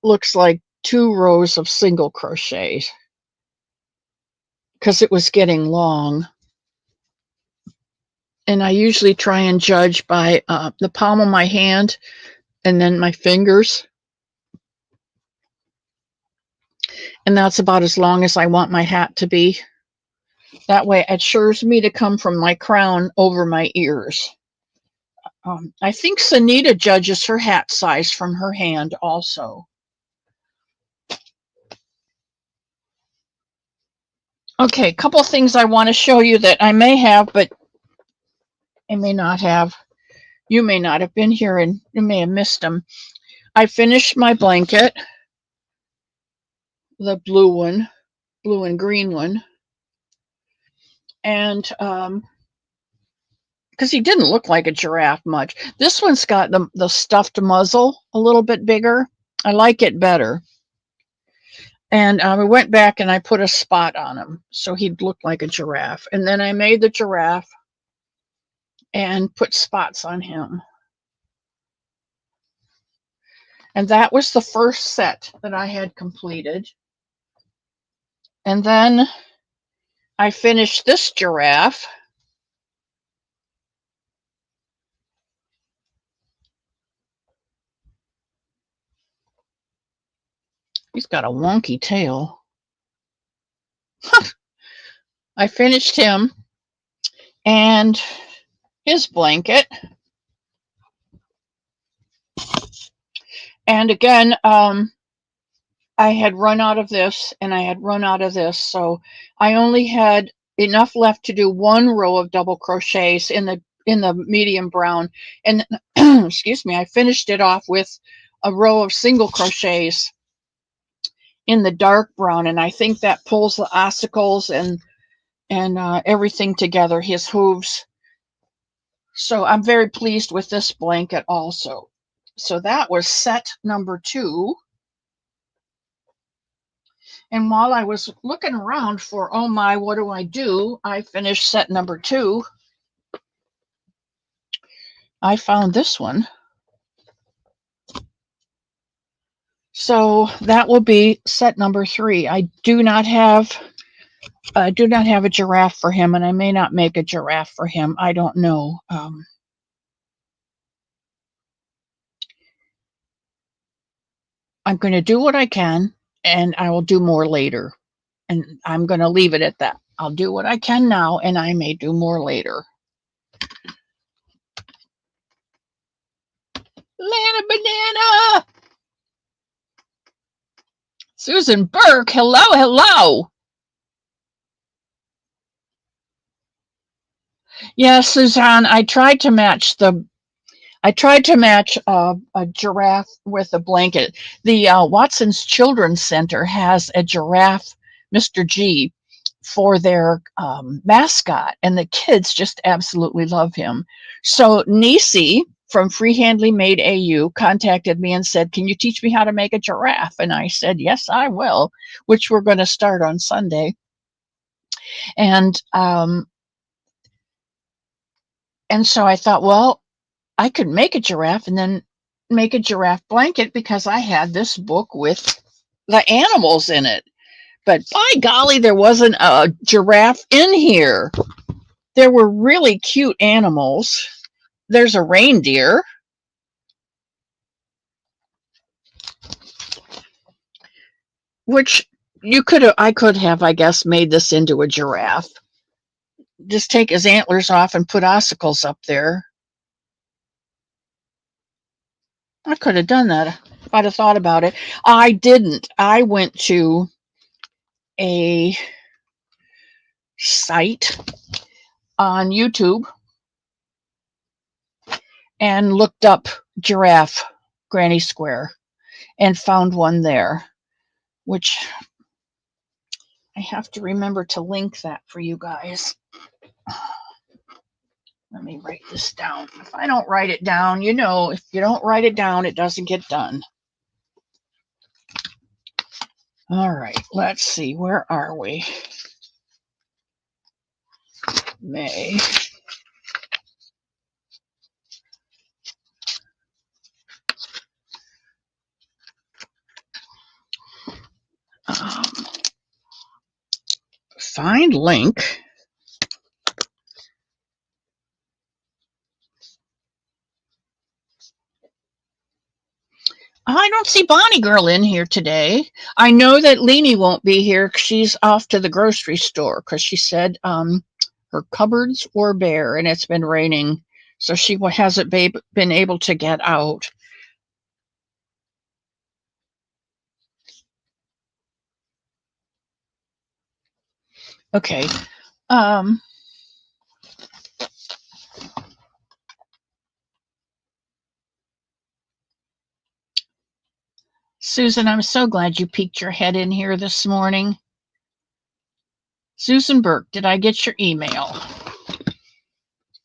looks like 2 rows of single crochets because it was getting long. And I usually try and judge by the palm of my hand and then my fingers. And that's about as long as I want my hat to be. That way it assures me to come from my crown over my ears. I think Sunita judges her hat size from her hand also. Okay, a couple things I want to show you that I may have, but I may not have. You may not have been here and you may have missed them. I finished my blanket, the blue one, blue and green one. And because he didn't look like a giraffe much. This one's got the stuffed muzzle a little bit bigger. I like it better. And we went back and I put a spot on him so he'd look like a giraffe. And then I made the giraffe and put spots on him. And that was the first set that I had completed. And then I finished this giraffe. He's got a wonky tail. I finished him and his blanket. And again, I had run out of this and I had run out of this. So I only had enough left to do 1 row of double crochets in the medium brown. And excuse me, I finished it off with a row of single crochets in the dark brown. And I think that pulls the ossicles and everything together, his hooves. So I'm very pleased with this blanket also. So that was set number 2. And while I was looking around for, oh my, what do? I finished set number 2. I found this one. So that will be set number 3. I do not have a giraffe for him, and I may not make a giraffe for him. I don't know. I'm going to do what I can, and I will do more later. And I'm going to leave it at that. I'll do what I can now, and I may do more later. Lana Banana! Susan Burke, hello, hello. Yeah, Suzanne, I tried to match a giraffe with a blanket. The Watson's Children's Center has a giraffe, Mr. G, for their mascot, and the kids just absolutely love him. So Nisi from Freehandly Made AU contacted me and said, "Can you teach me how to make a giraffe?" And I said, "Yes, I will," which we're going to start on Sunday. And so I thought, well, I could make a giraffe and then make a giraffe blanket because I had this book with the animals in it. But by golly, there wasn't a giraffe in here. There were really cute animals. There's a reindeer. Which I could have, I guess, made this into a giraffe. Just take his antlers off and put ossicles up there. I could have done that if I'd have thought about it. I didn't. I went to a site on YouTube and looked up giraffe granny square and found one there, which I have to remember to link that for you guys. Let me write this down. If I don't write it down, you know, if you don't write it down, it doesn't get done. All right, let's see. Where are we? May. Find link. I don't see Bonnie Girl in here today. I know that Leanie won't be here. She's off to the grocery store because she said her cupboards were bare and it's been raining, so she hasn't been able to get out. Okay. Susan, I'm so glad you peeked your head in here this morning. Susan Burke, did I get your email?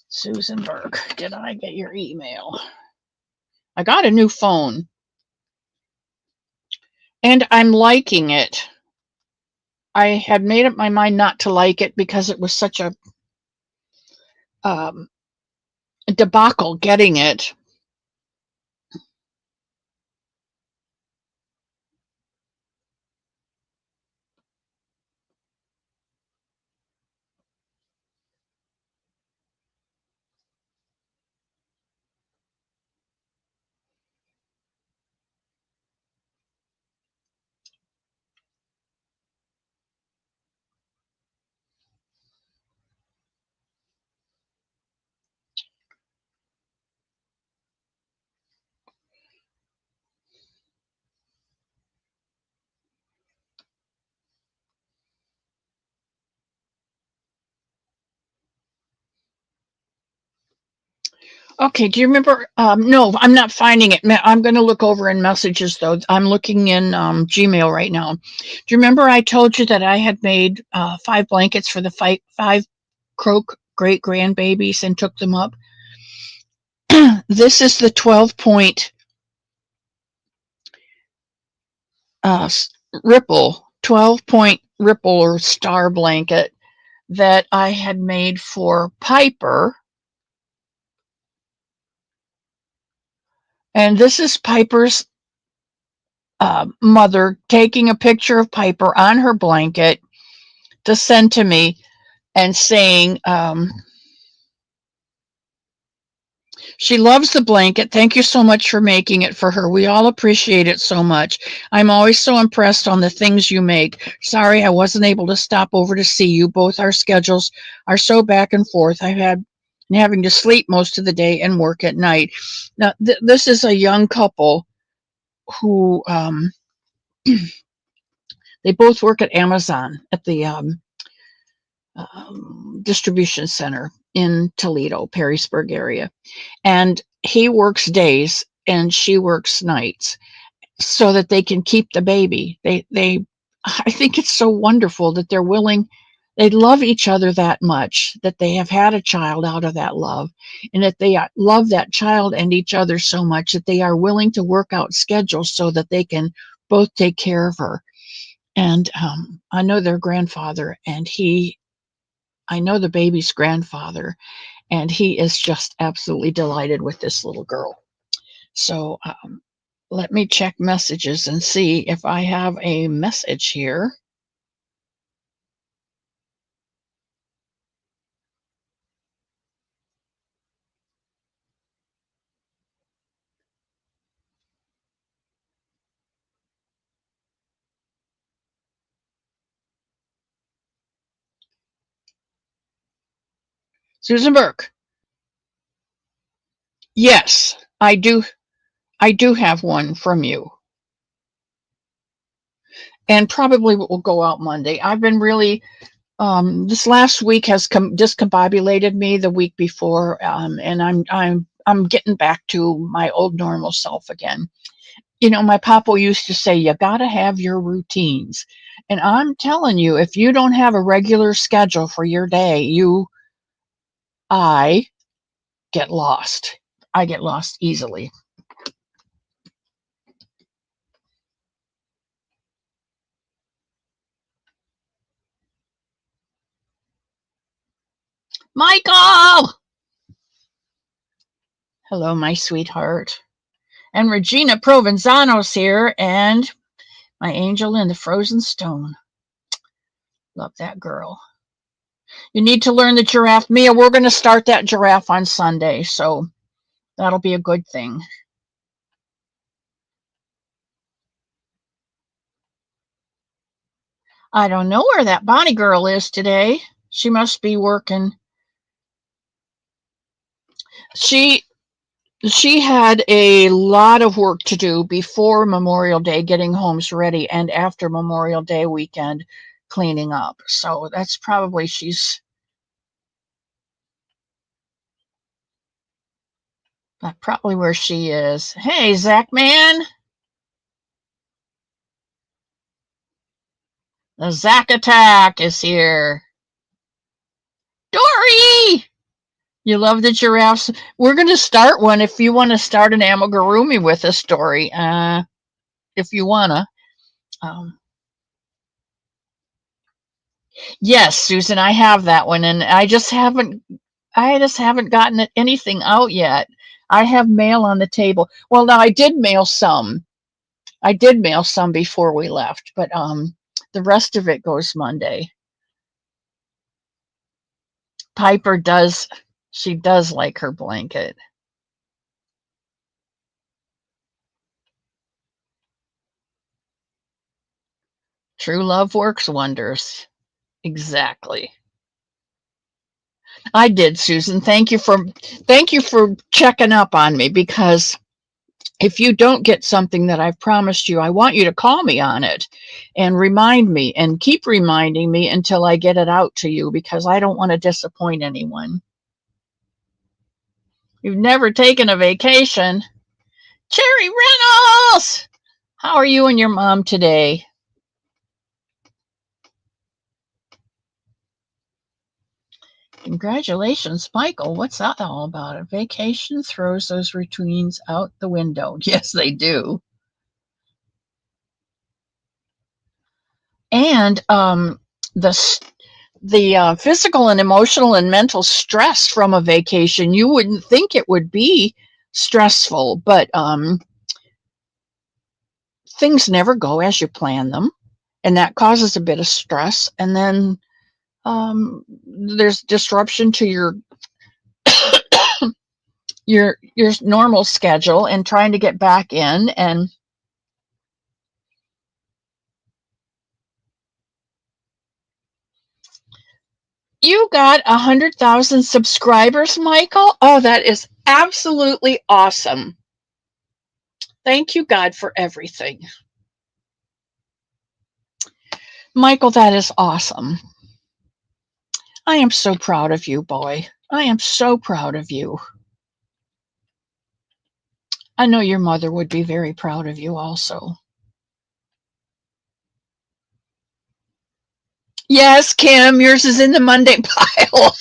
Susan Burke, did I get your email? I got a new phone and I'm liking it. I had made up my mind not to like it because it was such a debacle getting it. Okay, do you remember? No, I'm not finding it. I'm going to look over in messages, though. I'm looking in Gmail right now. Do you remember I told you that I had made 5 blankets for the 5 croak great grandbabies and took them up? This is the 12-point ripple, 12-point ripple or star blanket that I had made for Piper. And this is Piper's mother taking a picture of Piper on her blanket to send to me and saying, she loves the blanket. Thank you so much for making it for her. We all appreciate it so much. I'm always so impressed on the things you make. Sorry I wasn't able to stop over to see you. Both our schedules are so back and forth. I've had having to sleep most of the day and work at night. Now, this is a young couple who they both work at Amazon at the distribution center in Toledo, Perrysburg area. And he works days and she works nights so that they can keep the baby. I think it's so wonderful that they're willing They love each other that much, that they have had a child out of that love, and that they love that child and each other so much that they are willing to work out schedules so that they can both take care of her. And I know their grandfather, and I know the baby's grandfather, and he is just absolutely delighted with this little girl. So let me check messages and see if I have a message here. Susan Burke. Yes, I do. I do have one from you, and probably will go out Monday. I've been really this last week has discombobulated me the week before, and I'm getting back to my old normal self again. You know, my papa used to say, you got to have your routines. And I'm telling you, if you don't have a regular schedule for your day, I get lost. I get lost easily. Michael! Hello, my sweetheart. And Regina Provenzano's here, and my angel in the frozen stone. Love that girl. You need to learn the giraffe. Mia, we're going to start that giraffe on Sunday, so that'll be a good thing. I don't know where that Bonnie girl is today. She must be working. She she had a lot of work to do before Memorial Day, getting homes ready, and after Memorial Day weekend, cleaning up. So that's probably that's probably where she is. Hey, Zach man, the Zach attack is here. Dory! You love the giraffes. We're going to start one if you want to start an amigurumi with us, Dory. If you want to. Um, yes, Susan, I have that one, and I just haven't gotten anything out yet. I have mail on the table. Well, now I did mail some. I did mail some before we left, but the rest of it goes Monday. Piper does. She does like her blanket. True love works wonders. Exactly. I did, Susan. Thank you for checking up on me, because if you don't get something that I've promised you, I want you to call me on it and remind me, and keep reminding me until I get it out to you, because I don't want to disappoint anyone. You've never taken a vacation. Cherry Reynolds! How are you and your mom today? Congratulations, Michael. What's that all about? A vacation throws those routines out the window. Yes, they do. And the physical and emotional and mental stress from a vacation, you wouldn't think it would be stressful, but things never go as you plan them, and that causes a bit of stress. And then there's disruption to your normal schedule and trying to get back in. And you got 100,000 subscribers, Michael. Oh, that is absolutely awesome. Thank you, God, for everything. Michael, that is awesome. I am so proud of you, boy. I am so proud of you. I know your mother would be very proud of you also. Yes, Kim, yours is in the Monday pile.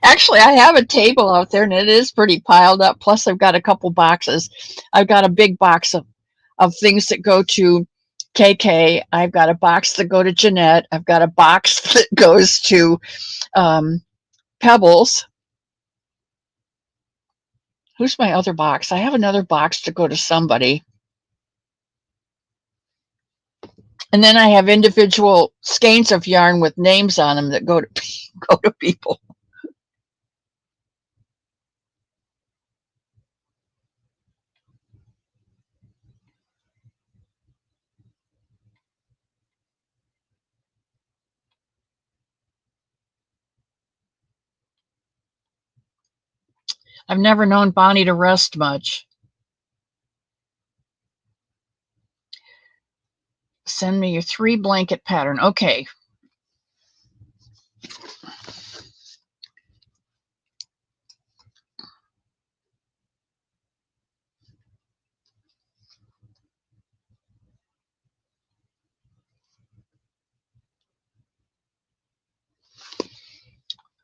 Actually, I have a table out there and it is pretty piled up. Plus, I've got a couple boxes. I've got a big box of things that go to KK. I've got a box that go to Jeanette. I've got a box that goes to um, Pebbles. Who's my other box? I have another box to go to somebody. And then I have individual skeins of yarn with names on them that go to go to people. I've never known Bonnie to rest much. Send me your 3 blanket pattern. Okay.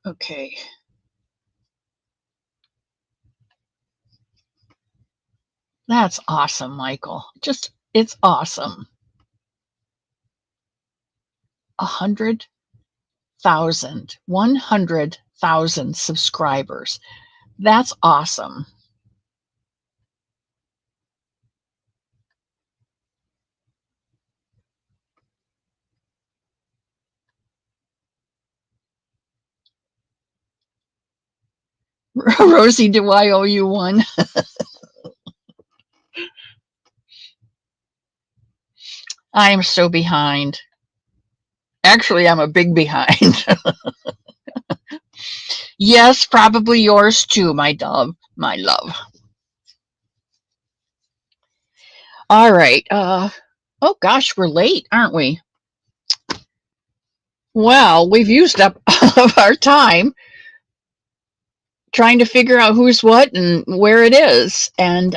Okay. That's awesome, Michael. Just, it's awesome. 100,000 subscribers. That's awesome. Rosie, do I owe you one? I am so behind. Actually, I'm a big behind. Yes, probably yours too, my dove, my love. All right. Oh gosh, we're late, aren't we? Well, we've used up all of our time trying to figure out who's what and where it is. And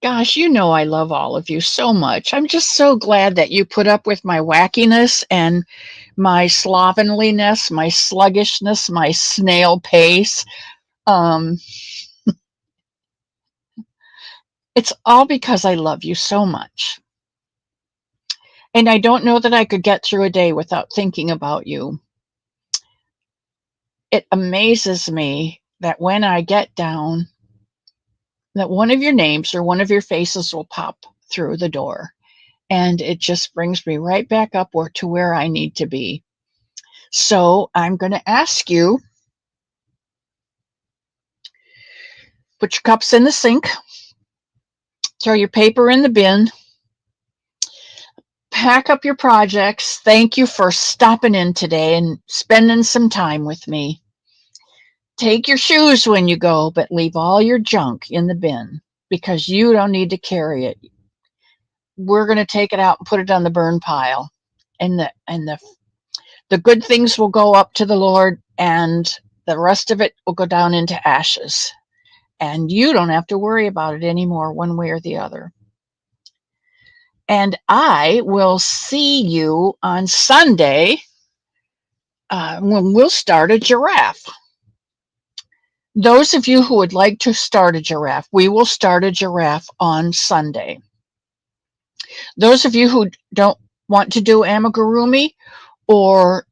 gosh, you know I love all of you so much. I'm just so glad that you put up with my wackiness and my slovenliness, my sluggishness, my snail pace. Um, it's all because I love you so much. And I don't know that I could get through a day without thinking about you. It amazes me that when I get down, that one of your names or one of your faces will pop through the door. And it just brings me right back up to where I need to be. So I'm going to ask you, put your cups in the sink, throw your paper in the bin, pack up your projects. Thank you for stopping in today and spending some time with me. Take your shoes when you go, but leave all your junk in the bin because you don't need to carry it. We're going to take it out and put it on the burn pile. And the good things will go up to the Lord, and the rest of it will go down into ashes. And you don't have to worry about it anymore, one way or the other. And I will see you on Sunday when we'll start a giraffe. Those of you who would like to start a giraffe, we will start a giraffe on Sunday. Those of you who don't want to do amigurumi or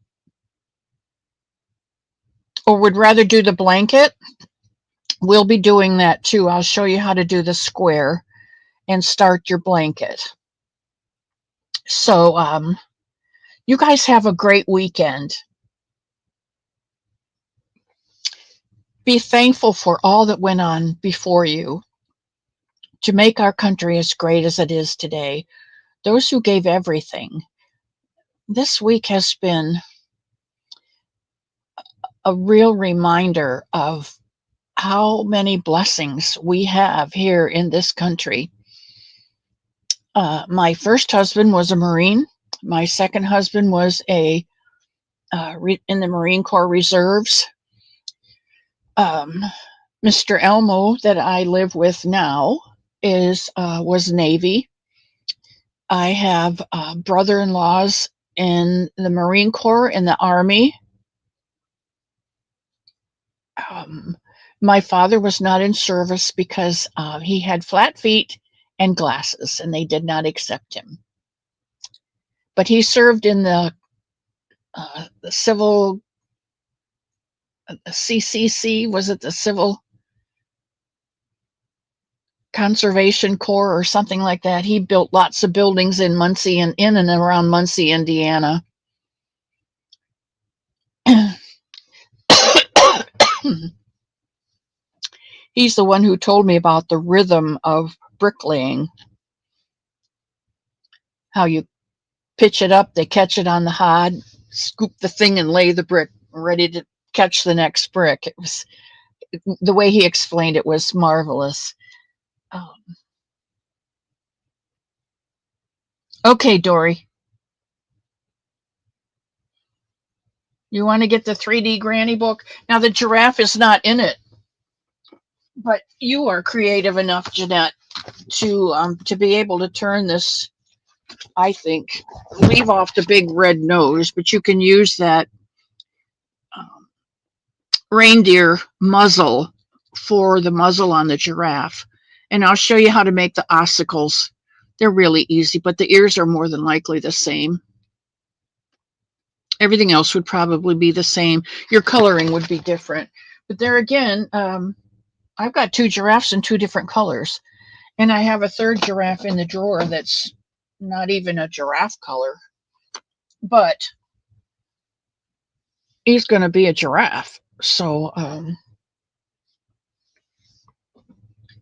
would rather do the blanket, we'll be doing that too. I'll show you how to do the square and start your blanket. So you guys have a great weekend. Be thankful for all that went on before you to make our country as great as it is today. Those who gave everything. This week has been a real reminder of how many blessings we have here in this country. My first husband was a Marine. My second husband was in the Marine Corps Reserves. Mr. Elmo that I live with now was Navy. I have brother-in-laws in the Marine Corps, in the Army. Um, my father was not in service because he had flat feet and glasses, and they did not accept him. But he served in the civil CCC, was it the Civil Conservation Corps or something like that? He built lots of buildings in Muncie and in and around Muncie, Indiana. He's the one who told me about the rhythm of bricklaying, how you pitch it up, they catch it on the hod, scoop the thing and lay the brick ready to catch the next brick. It was, the way he explained it was marvelous. Okay, Dory, you want to get the 3D Granny book? Now the giraffe is not in it, but you are creative enough, Jeanette, to be able to turn this. I think leave off the big red nose, but you can use that um, reindeer muzzle for the muzzle on the giraffe. And I'll show you how to make the ossicles. They're really easy, but the ears are more than likely the same. Everything else would probably be the same. Your coloring would be different. But there again, I've got 2 giraffes in 2 different colors. And I have a 3rd giraffe in the drawer that's not even a giraffe color. But he's going to be a giraffe. So,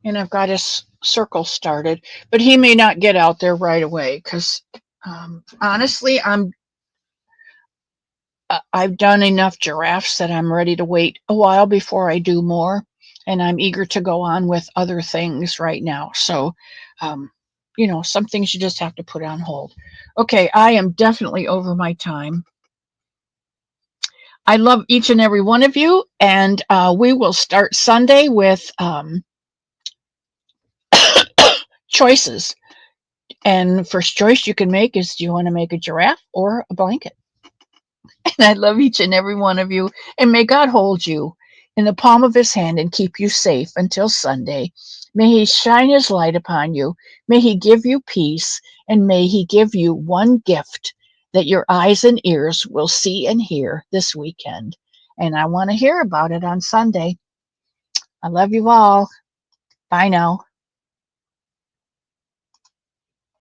and I've got his circle started, but he may not get out there right away because honestly, I've done enough giraffes that I'm ready to wait a while before I do more, and I'm eager to go on with other things right now. So, some things you just have to put on hold. Okay, I am definitely over my time. I love each and every one of you, and we will start Sunday with choices. And first choice you can make is, do you want to make a giraffe or a blanket? And I love each and every one of you. And may God hold you in the palm of his hand and keep you safe until Sunday. May he shine his light upon you. May he give you peace. And may he give you one gift that your eyes and ears will see and hear this weekend. And I want to hear about it on Sunday. I love you all. Bye now.